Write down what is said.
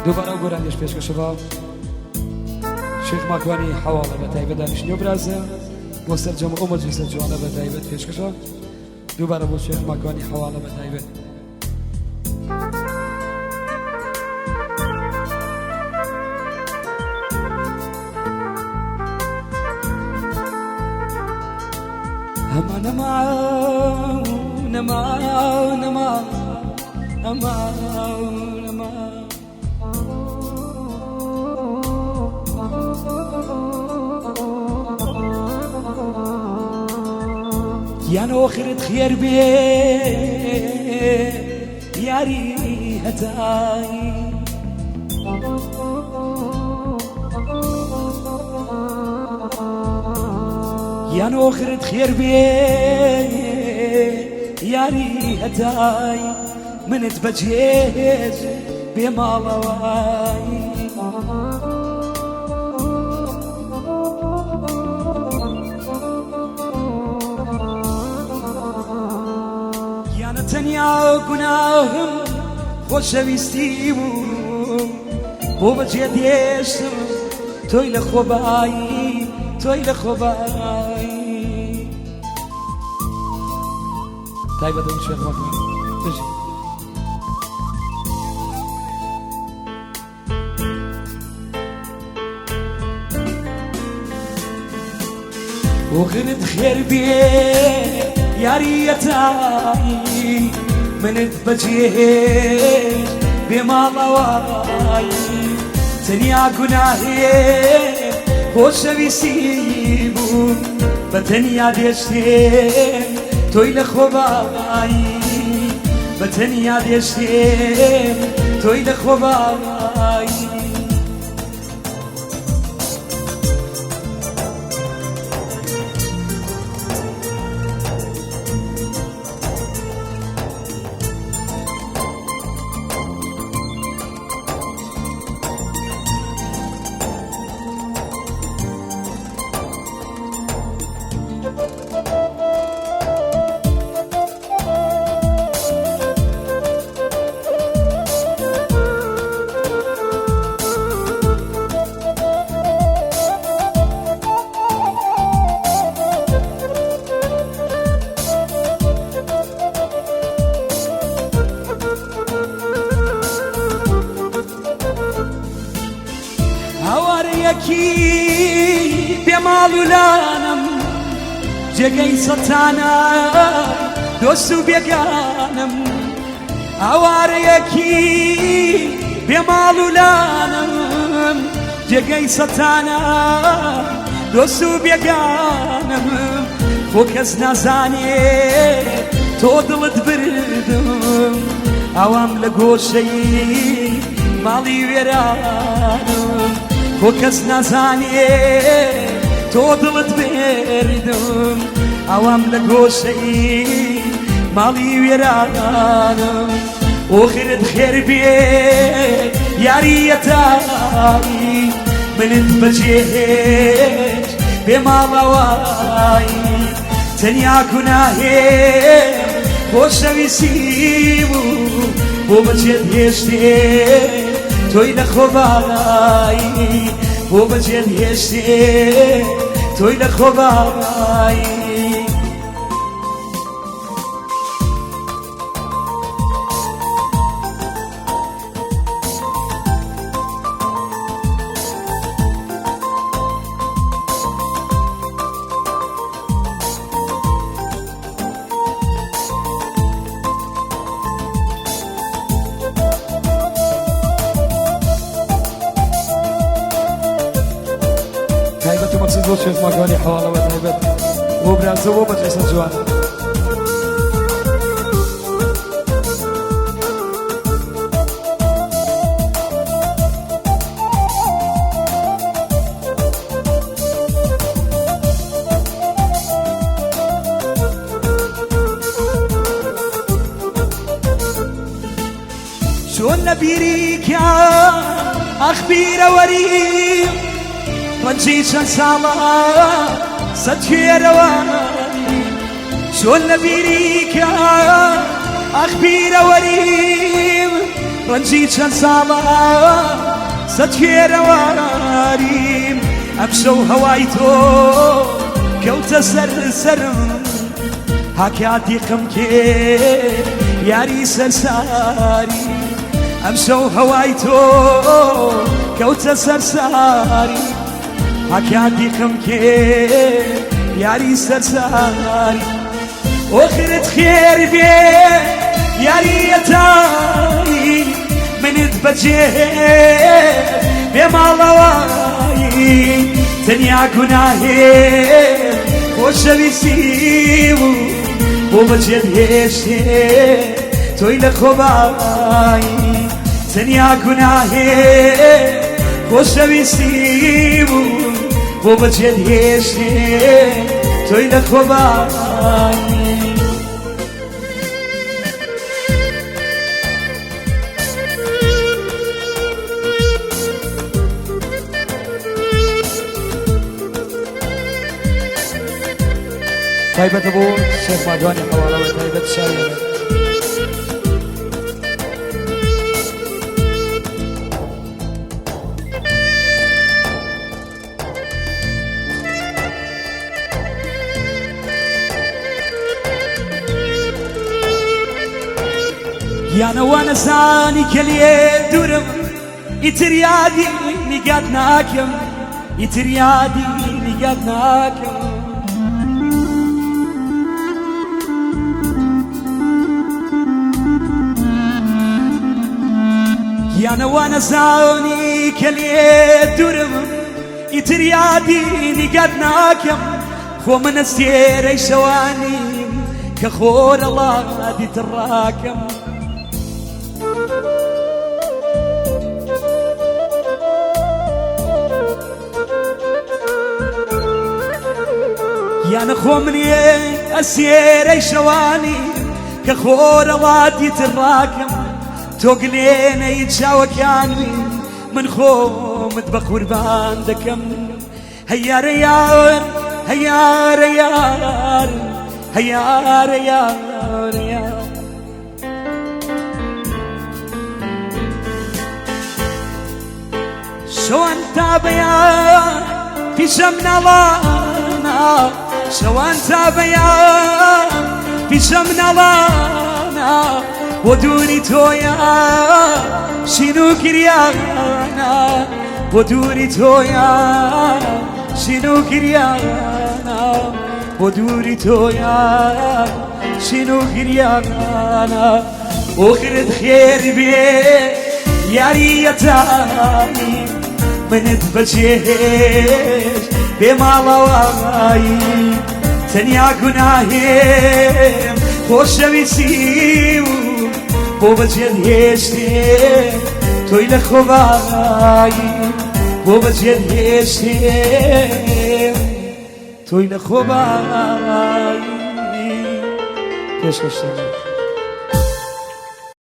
دووبارە و گۆرانیش پێشکەشەوە شێخ ماکوانی حەواڵە بە تایبەت دانیشتنی و برازە بۆ سەرجەمە ئەو مەجلیسە جوانە بە تایبەت پێشکەشە دووبارە بۆ شێخ ماکوانی حەواڵە بە تایبەت أما يا نوخرت خير بي يا ريتاي يا نوخرت خير بي يا ريتاي من تبجيج بمالواي تنیا گناهم خوشویستی بود بو بچه دیشتم توی لخوبایی تایبه دون شیخ مکمانی بجی وغرد خير بيه يا ريتاي من تبجيه بمالواي تنيا قناهي خوش بيسيبون بتنيا ديشتين توي لخوباي بتنيا ديشتين توي لخوباي يكي بمالولانم جگەی سەتانە دۆست و بێگانم ئاوارەیەکی بێماڵولانم جگەی سەتانە دۆست و بێگانم خۆ کەس نازانێ تۆ دڵت بردم ئەوام لە گۆشەی ماڵی وێرانم خۆ کەس نازانێ تۆ دڵت بێردم ئەوام لە گۆشەی ماڵی وێرانم ئۆخرت خێر بێ یاریەتایی منت بەجێهێش بێماڵەوای تەنیا گوناهێم خۆشەویستی بوو بۆ بەجێت هێشتێ توی لخوبایی بو بجن هشتی توی لخوبایی مقصود بود شیخ مکانی حواله و تایبت و برازه و مجلس جوان شون نبيري كان أخبير وريم ونجيش انسالا ستشير واني شون نبيري كان أخبير وريم ڕەنجی چەند ساڵە سەد فێرەواریم ئەم شەو هەوای تۆ کەوتە سەرم هاکاتیقم کرد یاری سەرساری ئەم شەو هەوای تۆ کەوتە سەرساری هاکاتیقم کرد یاری سەرساری ئۆخرت خێر بێ یاریەتایی منت بەجێ بێ ماڵەوایی تەنیا گوناهێ خۆشەویستی و بۆ بەجێت هێشتێ تۆی لە خۆبایی تەنیا گوناهێ خۆشەویستی و بۆ بەجێت هێشتێ تۆی لە خۆبایی تایبەتە بۆ شێخ مادوانی حەواڵەوە تایبەت شاریانە یانەوە نەزانی کە لێ دوورم ئیتر یادی نیگات ناکەم ئیتر یادی نیگات ناکەم یانەوە نەزانی کە لێ دوورم ئیتر یادی نیگات ناکەم خۆ منە سێرەی شەوانیم کە خۆرەڵادی تڕاکەم یانە خۆ منێ ئەسێرەی شەوانی کە خۆرەڵاتی تڕاکەم تۆ گلێنەی چاوەکانی من خۆمت بە قوربان دەکەم هەیارە یار هەیارە یار هەیارە یار یار شەوان تا بەیان پیشەم نەڵانە شەوان تا بەیان پیشەم نەڵانە بۆ دووری تۆیە شین و گریانە بۆ دووری تۆیە شین و گریانە بۆ دووری تۆیە شین و گریانە ئۆخرت خێر بێ یاریەتانی منت بەجێهێش بێ ماڵەوایی تەنیا گوناهێم خۆشەویستی و بۆ بەجێت هێشتێ تۆی لە خۆبایی بۆ بەجێت هێشتێ تۆی لە خۆبایی پێشکەشتەکە